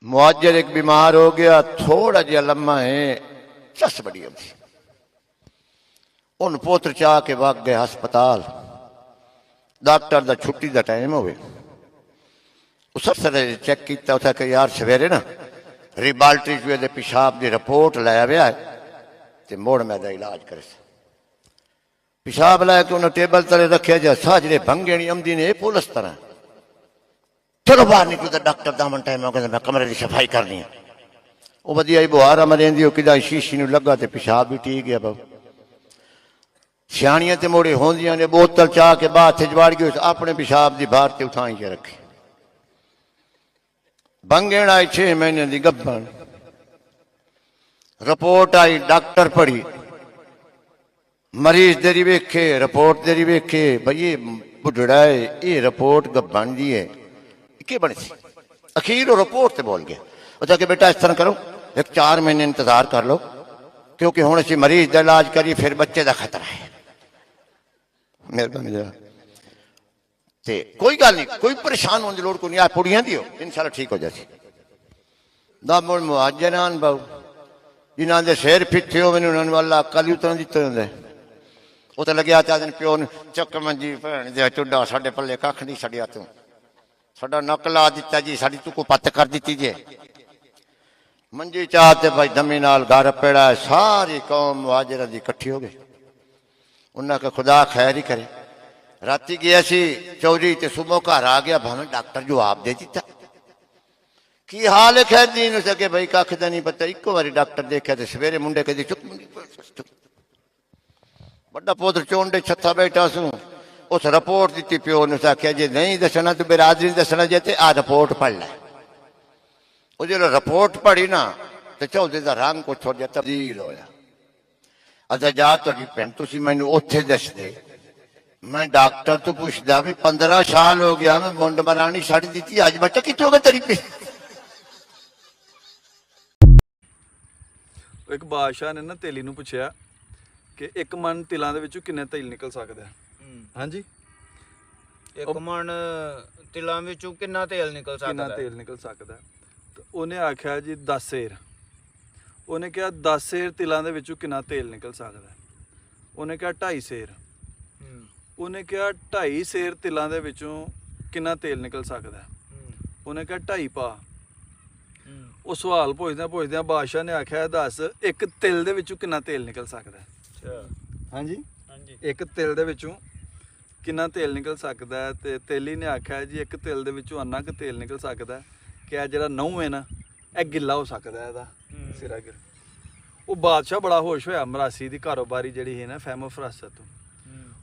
मुआजर एक बीमार हो गया, थोड़ा जिहा लम्मा है, चस बड़ी होती। उन पोत्र चाह के वग गए हस्पताल। डॉक्टर का छुट्टी का टाइम हो सर चेक किया, उसे कि यार सवेरे ना रिबाल्टरी चूहे पेशाब की रिपोर्ट लाया हुआ है, तो मुड़ मैं इलाज करे। पेशाब लैके उन्हें टेबल तले रखे जा, साजरे भंगे नहीं आमदी ने पुलिस तरह। चलो बाहर निकलो, तो डॉक्टर दामन टाइम हो गया, मैं कमरे की सफाई करनी है। वो वधिया ही बुहारा मरेंदी, कि शीशी में लगा तो पेशाब भी ठीक गया। बहु सियाणियां तो मोड़े होंदियां ने, बोतल चाह के बाथ जवाड़ गई, अपने पेशाब की बाहर से उठाई के रखी। भंगेण आई 6 महीने की गब्बन, रिपोर्ट आई, डॉक्टर पढ़ी, मरीज तेरी वेखे, रिपोर्ट तेरी वेखे, भाई ये बुढ़ड़ा है, ये रिपोर्ट गब्बन दी है, क्या बनी सी। अखीर वो रिपोर्ट से बोल गया, उसने कि बेटा इस तरह करो, एक 4 महीने इंतजार कर लो, क्योंकि हुण असीं मरीज का इलाज करिए, फिर बच्चे का खतरा है। मेहरबानी जरा ते कोई गल नहीं, कोई परेशान होने की लोड़ को नहीं, आ पुड़ियां दी हो इंशाल्लाह ठीक हो जासी। दा मुड़ मुआजरान बहु जिन्हों के सिर फिट्ठे हो, उन्होंने अल्लाह अकल ही उतरन दिते होंदे। वो तो लग्या चाहते प्यो ने, चक मंजी भैन दे चुड्डा, साडे पल्ले कख नहीं छड्डिया, तू साडा नक ला दिता जी, साडी तू को पत्त कर दी जे। मंजी चाहते भाई दमी नाल घर पेड़ा है, सारी कौम मुहाजिरा दी इकट्ठी हो गई। उन्हें कहा खुदा खैर ही करे। राती गया सी चौधरी, ते सुबह घर आ गया, भावें डॉक्टर जवाब दे दिता, की हाल है खैर दीन सके भाई कख का नहीं पता। इको बारी डॉक्टर देखा तो सवेरे मुंडे कहते चुप, बड़ा पुत्र चोंडे छत्था बैठा सू, उस रिपोर्ट दी प्यो ने आख्या जे नहीं दसना तो बिरादरी दसना जे, आ रिपोर्ट पढ़ लै। वो जो रिपोर्ट पढ़ी ना, तो चौधरी का रंग कुछ थोड़ा जिहा तब्दील होया। अच्छा जा तुहाडी भैन तुसीं मैनूं उत्थे दस दे, मैं डॉक्टर तो पूछदा भी 15 साल हो गया, मैं मुंड मरानी छड्ड दी, अज बच्चा कित्थों गया तेरी पे। एक बादशाह ने ना तेली नूं पुछया कि 1 मन तिलां दे विचों किन्ने तेल निकल सकदा है। हाँ जी, 1 मन तिलां विचों किन्ना तेल निकल सकदा किन्ना है? तेल निकल सकदा है। तो उन्हें आख्या जी 10 सेर। उन्हें कहा 10 सेर तिलां दे विचों किन्ना तेल निकल सकदा है। उन्हें कहा 2.5 सेर। उन्हें कहा 2.5 सेर तिलां दे विचों किन्ना तेल निकल सकदा है। उन्हें कहा 2.5 पा। वो सवाल पुछदे पुछदे बादशाह ने आख्या दस 1 तिल दे विचों किन्ना तेल निकल सकदा है। हाँ जी, 1 तिल दे विचों किन्ना तेल निकल सकदा है। ते तेली ने आख्या जी 1 तिल दे विचों अन्ना क तेल निकल सकदा है कि आ जिहड़ा नहुं है ना, यह गिला हो सकदा है, इहदा सिरा गिर। वो बादशाह बड़ा होश होया, मरासी दी कारोबारी जिहड़ी है ना फैमो फरासत,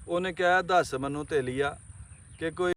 उन्हें कहा दस मैनूं तेलिया कि कोई